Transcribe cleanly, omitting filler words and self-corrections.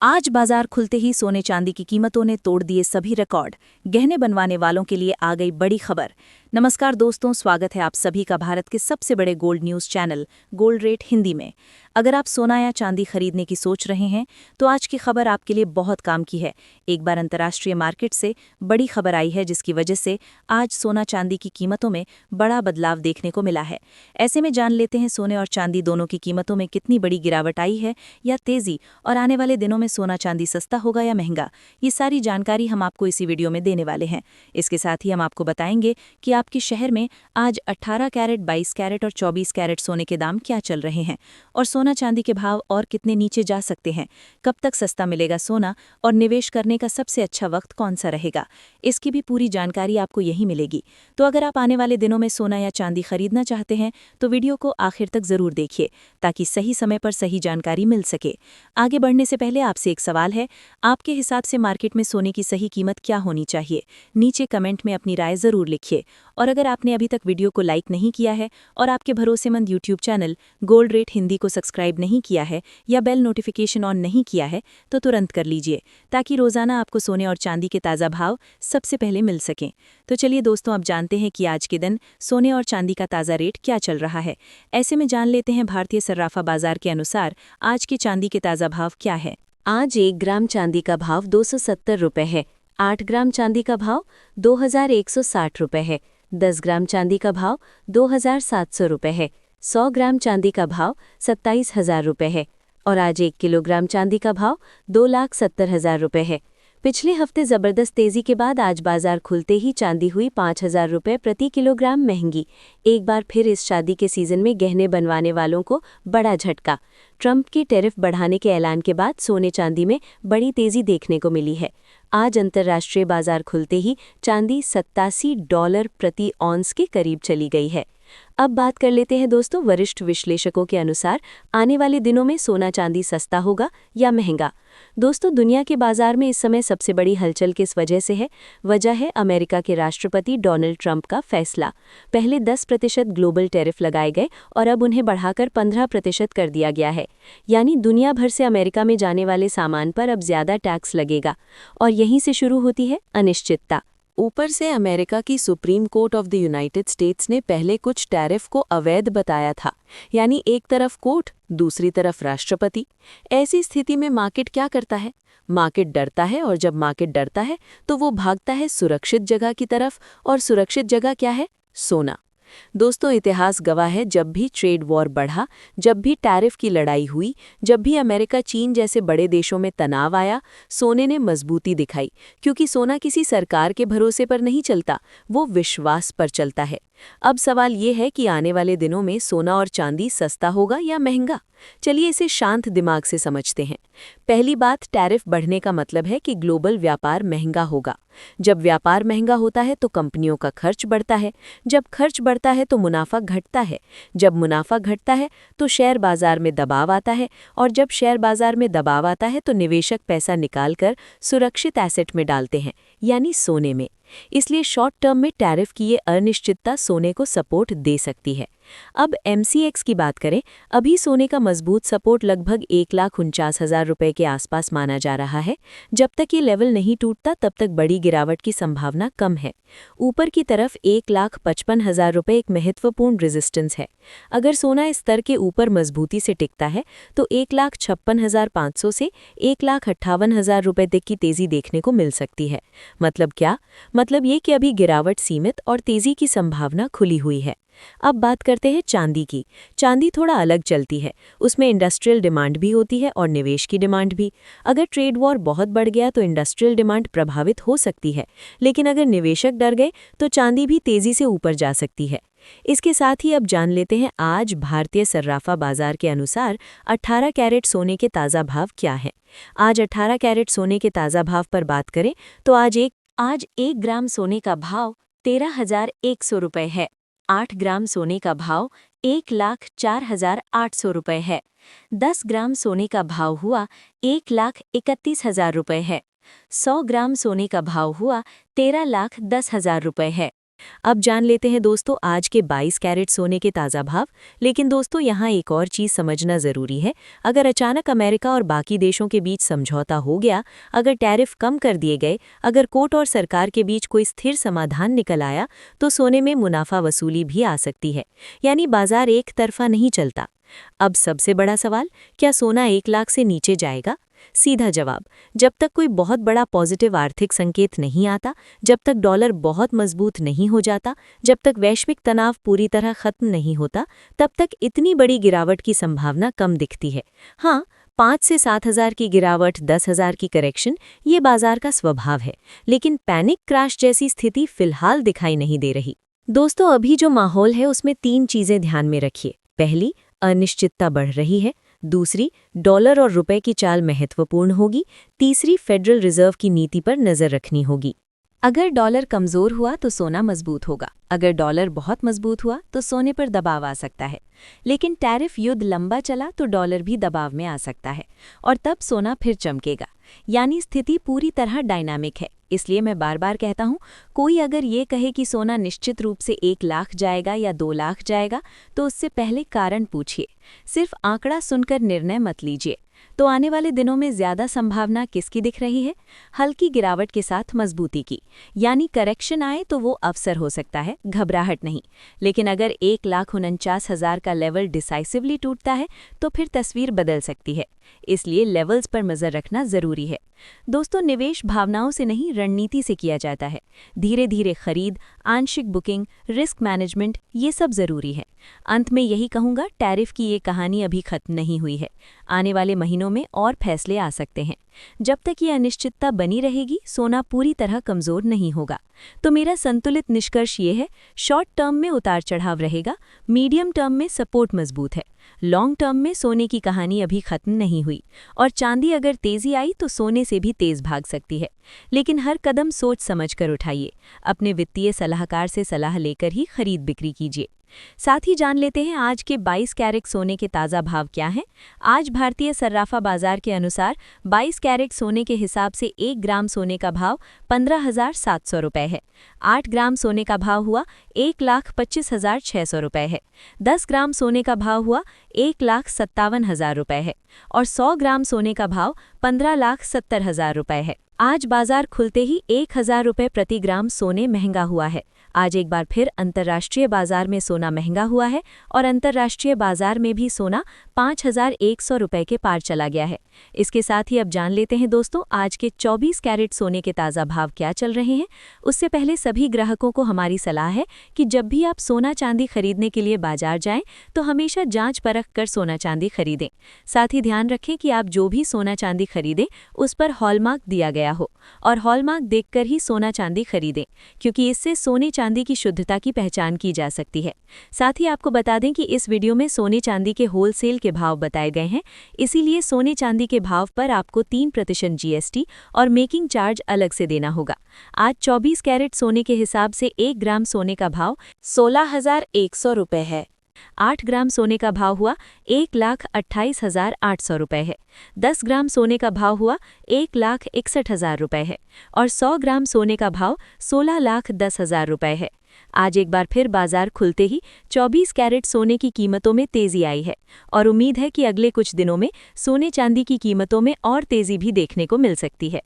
आज बाजार खुलते ही सोने चांदी की कीमतों ने तोड़ दिए सभी रिकॉर्ड। गहने बनवाने वालों के लिए आ गई बड़ी खबर। नमस्कार दोस्तों, स्वागत है आप सभी का भारत के सबसे बड़े gold news channel gold rate Hindi में। अगर आप सोना या चांदी खरीदने की सोच रहे हैं तो आज की खबर आपके लिए बहुत काम की है। एक बार अंतर्राष्ट्रीय मार्केट से बड़ी खबर आई है जिसकी वजह से आज सोना चांदी की कीमतों में बड़ा बदलाव देखने को मिला है। ऐसे में जान लेते हैं सोने और चांदी दोनों की कीमतों में कितनी बड़ी गिरावट आई है या तेजी, और आने वाले दिनों में सोना चांदी सस्ता होगा या महंगा। ये सारी जानकारी हम आपको इसी वीडियो में देने वाले हैं। इसके साथ ही हम आपको बताएंगे कि आपके शहर में आज 18 कैरेट, 22 कैरेट और 24 कैरेट सोने के दाम क्या चल रहे हैं और सोना चांदी के भाव और कितने नीचे जा सकते हैं। कब तक सस्ता मिलेगा सोना और निवेश करने का सबसे अच्छा वक्त कौन सा रहेगा, इसकी भी पूरी जानकारी आपको यहीं मिलेगी। तो अगर आप आने वाले दिनों में सोना या चांदी खरीदना चाहते हैं तो वीडियो को आखिर तक जरूर देखिए ताकि सही समय पर सही जानकारी मिल सके। आगे बढ़ने से पहले आपसे एक सवाल है, आपके हिसाब से मार्केट में सोने की सही कीमत क्या होनी चाहिए? नीचे कमेंट में अपनी राय जरूर लिखिए। और अगर आपने अभी तक वीडियो को लाइक नहीं किया है और आपके भरोसेमंद YouTube channel gold rate Hindi को सब्सक्राइब नहीं किया है या बेल नोटिफिकेशन ऑन नहीं किया है तो तुरंत कर लीजिए ताकि रोजाना आपको सोने और चांदी के ताज़ा भाव सबसे पहले मिल सकें। तो चलिए दोस्तों, अब जानते हैं कि आज के दिन सोने और चांदी का ताज़ा रेट क्या चल रहा है। ऐसे में जान लेते हैं भारतीय सर्राफा बाजार के अनुसार आज के चांदी के ताज़ा भाव क्या है। आज 1 ग्राम चांदी का भाव 270 रुपये है। 8 ग्राम चांदी का भाव 2160 रुपये है। 10 ग्राम चांदी का भाव 2700 रुपये है। 100 ग्राम चांदी का भाव 27,000 रुपये है। और आज 1 किलोग्राम चांदी का भाव 2,70,000 रुपये है। पिछले हफ्ते जबरदस्त तेजी के बाद आज बाजार खुलते ही चांदी हुई 5,000 रुपये प्रति किलोग्राम महंगी। एक बार फिर इस शादी के सीजन में गहने बनवाने वालों को बड़ा झटका। ट्रंप की टैरिफ बढ़ाने के ऐलान के बाद सोने चांदी में बड़ी तेजी देखने को मिली है। आज अंतर्राष्ट्रीय बाजार खुलते ही चांदी $87 प्रति औंस के करीब चली गई है। अब बात कर लेते हैं दोस्तों, वरिष्ठ विश्लेषकों के अनुसार आने वाले दिनों में सोना चांदी सस्ता होगा या महंगा। दोस्तों, दुनिया के बाजार में इस समय सबसे बड़ी हलचल किस वजह से है? वजह है अमेरिका के राष्ट्रपति डोनाल्ड ट्रंप का फैसला। पहले 10% ग्लोबल टैरिफ लगाए गए और अब उन्हें बढ़ाकर 15% कर दिया गया है। यानी दुनिया भर से अमेरिका में जाने वाले सामान पर अब ज्यादा टैक्स लगेगा और यहीं से शुरू होती है अनिश्चितता। ऊपर से अमेरिका की supreme court of the United states ने पहले कुछ टैरिफ को अवैध बताया था। यानी एक तरफ कोर्ट, दूसरी तरफ राष्ट्रपति। ऐसी स्थिति में मार्केट क्या करता है? मार्केट डरता है, और जब मार्केट डरता है तो वो भागता है सुरक्षित जगह की तरफ। और सुरक्षित जगह क्या है? सोना। दोस्तों, इतिहास गवाह है, जब भी ट्रेड वॉर बढ़ा, जब भी टैरिफ की लड़ाई हुई, जब भी अमेरिका चीन जैसे बड़े देशों में तनाव आया, सोने ने मजबूती दिखाई। क्योंकि सोना किसी सरकार के भरोसे पर नहीं चलता, वो विश्वास पर चलता है। अब सवाल ये है कि आने वाले दिनों में सोना और चांदी सस्ता होगा या महंगा। चलिए इसे शांत दिमाग से समझते हैं। पहली बात, टैरिफ बढ़ने का मतलब है कि ग्लोबल व्यापार महंगा होगा। जब व्यापार महंगा होता है तो कंपनियों का खर्च बढ़ता है। जब खर्च बढ़ता है तो मुनाफा घटता है। जब मुनाफा घटता है तो शेयर बाजार में दबाव आता है। और जब शेयर बाजार में दबाव आता है तो निवेशक पैसा निकालकर सुरक्षित एसेट में डालते हैं, यानी सोने में। इसलिए शॉर्ट टर्म में टैरिफ की ये अनिश्चितता सोने को सपोर्ट दे सकती है। अब MCX की बात करें, अभी सोने का मजबूत सपोर्ट लगभग 1,49,000 रुपये के आसपास माना जा रहा है। जब तक ये लेवल नहीं टूटता तब तक बड़ी गिरावट की संभावना कम है। ऊपर की तरफ 1,55,000 रुपये एक महत्वपूर्ण रेजिस्टेंस है। अगर सोना इस स्तर के ऊपर मजबूती से टिकता है तो 1,56,500 से 1,58,000 रुपये तक की तेजी देखने को मिल सकती है। मतलब क्या? मतलब ये कि अभी गिरावट सीमित और तेजी की संभावना खुली हुई है। अब बात करते हैं चांदी की। चांदी थोड़ा अलग चलती है। उसमें इंडस्ट्रियल डिमांड भी होती है और निवेश की डिमांड भी। अगर ट्रेड वॉर बहुत बढ़ गया तो इंडस्ट्रियल डिमांड प्रभावित हो सकती है, लेकिन अगर निवेशक डर गए तो चांदी भी तेजी से ऊपर जा सकती है। इसके साथ ही अब जान लेते हैं आज भारतीय सर्राफा बाजार के अनुसार 18 कैरेट सोने के ताज़ा भाव क्या हैं। आज 18 कैरेट सोने के ताज़ा भाव पर बात करें तो आज एक ग्राम सोने का भाव 13,100 रुपये है। 8 ग्राम सोने का भाव 1,04,800 रुपये है। 10 ग्राम सोने का भाव हुआ 1,31,000 रुपये है। 100 ग्राम सोने का भाव हुआ 13,10,000 रुपये है। अब जान लेते हैं दोस्तों आज के 22 कैरेट सोने के ताज़ा भाव। लेकिन दोस्तों यहाँ एक और चीज़ समझना ज़रूरी है। अगर अचानक अमेरिका और बाकी देशों के बीच समझौता हो गया, अगर टैरिफ कम कर दिए गए, अगर कोर्ट और सरकार के बीच कोई स्थिर समाधान निकल आया, तो सोने में मुनाफा वसूली भी आ सकती है। यानी बाजार एक तरफा नहीं चलता। अब सबसे बड़ा सवाल, क्या सोना 1 लाख से नीचे जाएगा? सीधा जवाब, जब तक कोई बहुत बड़ा पॉजिटिव आर्थिक संकेत नहीं आता, जब तक डॉलर बहुत मजबूत नहीं हो जाता, जब तक वैश्विक तनाव पूरी तरह खत्म नहीं होता, तब तक इतनी बड़ी गिरावट की संभावना कम दिखती है। हाँ, 5 से 7,000 की गिरावट, 10,000 की करेक्शन, ये बाजार का स्वभाव है। लेकिन पैनिक क्रैश जैसी स्थिति फिलहाल दिखाई नहीं दे रही। दोस्तों अभी जो माहौल है उसमें 3 चीज़ें ध्यान में रखिए। पहली, अनिश्चितता बढ़ रही है। दूसरी, डॉलर और रुपए की चाल महत्वपूर्ण होगी। तीसरी, फेडरल रिजर्व की नीति पर नज़र रखनी होगी। अगर डॉलर कमज़ोर हुआ तो सोना मजबूत होगा, अगर डॉलर बहुत मजबूत हुआ तो सोने पर दबाव आ सकता है। लेकिन टैरिफ युद्ध लंबा चला तो डॉलर भी दबाव में आ सकता है और तब सोना फिर चमकेगा। यानी स्थिति पूरी तरह डायनामिक है। इसलिए मैं बार बार कहता हूँ, कोई अगर ये कहे कि सोना निश्चित रूप से 1 लाख जाएगा या 2 लाख जाएगा, तो उससे पहले कारण पूछिए। सिर्फ आंकड़ा सुनकर निर्णय मत लीजिए। तो आने वाले दिनों में ज्यादा संभावना किसकी दिख रही है? हल्की गिरावट के साथ मजबूती की। यानी करेक्शन आए तो वो अवसर हो सकता है, घबराहट नहीं। लेकिन अगर 1,49,000 का लेवल डिसाइसिवली टूटता है तो फिर तस्वीर बदल सकती है। इसलिए लेवल्स पर नजर रखना जरूरी है। दोस्तों निवेश भावनाओं से नहीं, रणनीति से किया जाता है। धीरे धीरे खरीद, आंशिक बुकिंग, रिस्क मैनेजमेंट, ये सब जरूरी है। अंत में यही कहूंगा, टैरिफ की ये कहानी अभी खत्म नहीं हुई है। आने वाले महीनों में और फैसले आ सकते हैं। जब तक ये अनिश्चितता बनी रहेगी, सोना पूरी तरह कमजोर नहीं होगा। तो मेरा संतुलित निष्कर्ष ये है, शॉर्ट टर्म में उतार चढ़ाव रहेगा, मीडियम टर्म में सपोर्ट मजबूत है, लॉन्ग टर्म में सोने की कहानी अभी खत्म नहीं हुई। और चांदी अगर तेजी आई तो सोने से भी तेज भाग सकती है। लेकिन हर कदम सोच समझ कर उठाइए। अपने वित्तीय सलाहकार से सलाह लेकर ही खरीद बिक्री कीजिए। साथ ही जान लेते हैं आज के 22 कैरेट सोने के ताज़ा भाव क्या हैं। आज भारतीय सर्राफा बाजार के अनुसार 22 कैरेट सोने के हिसाब से 1 ग्राम सोने का भाव 15,700 रुपये है। 8 ग्राम सोने का भाव हुआ 1,25,600 रुपये है। 10 ग्राम सोने का भाव हुआ 1,57,000 रुपये है और 100 ग्राम सोने का भाव 15,70,000 रुपये है। आज बाजार खुलते ही 1,000 रुपये प्रति ग्राम सोने महंगा हुआ है। आज एक बार फिर अंतर्राष्ट्रीय बाजार में सोना महंगा हुआ है और अंतर्राष्ट्रीय बाजार में भी सोना 5,100 रुपये के पार चला गया है। इसके साथ ही अब जान लेते हैं दोस्तों आज के 24 कैरेट सोने के ताज़ा भाव क्या चल रहे हैं। उससे पहले सभी ग्राहकों को हमारी सलाह है कि जब भी आप सोना चांदी खरीदने के लिए बाजार जाएं तो हमेशा जांच परख कर सोना चांदी खरीदें। साथ ही ध्यान रखें कि आप जो भी सोना चांदी खरीदें उस पर हॉलमार्क दिया गया हो और हॉलमार्क देखकर ही सोना चांदी खरीदें, क्योंकि इससे सोने चांदी की शुद्धता की पहचान की जा सकती है। साथ ही आपको बता दें कि इस वीडियो में सोने चांदी के होलसेल के भाव बताए गए हैं, इसीलिए सोने चांदी के भाव पर आपको 3% जीएसटी और मेकिंग चार्ज अलग से देना होगा। आज 24 कैरेट सोने के हिसाब से 1 ग्राम सोने का भाव 16,100 रुपये है। 8 ग्राम सोने का भाव हुआ 1,28,800 रुपये है। 10 ग्राम सोने का भाव हुआ 1,61,000 रुपये है और 100 ग्राम सोने का भाव 16,10,000 रुपये है। आज एक बार फिर बाजार खुलते ही 24 कैरेट सोने की कीमतों में तेजी आई है और उम्मीद है कि अगले कुछ दिनों में सोने चांदी की कीमतों में और तेजी भी देखने को मिल सकती है।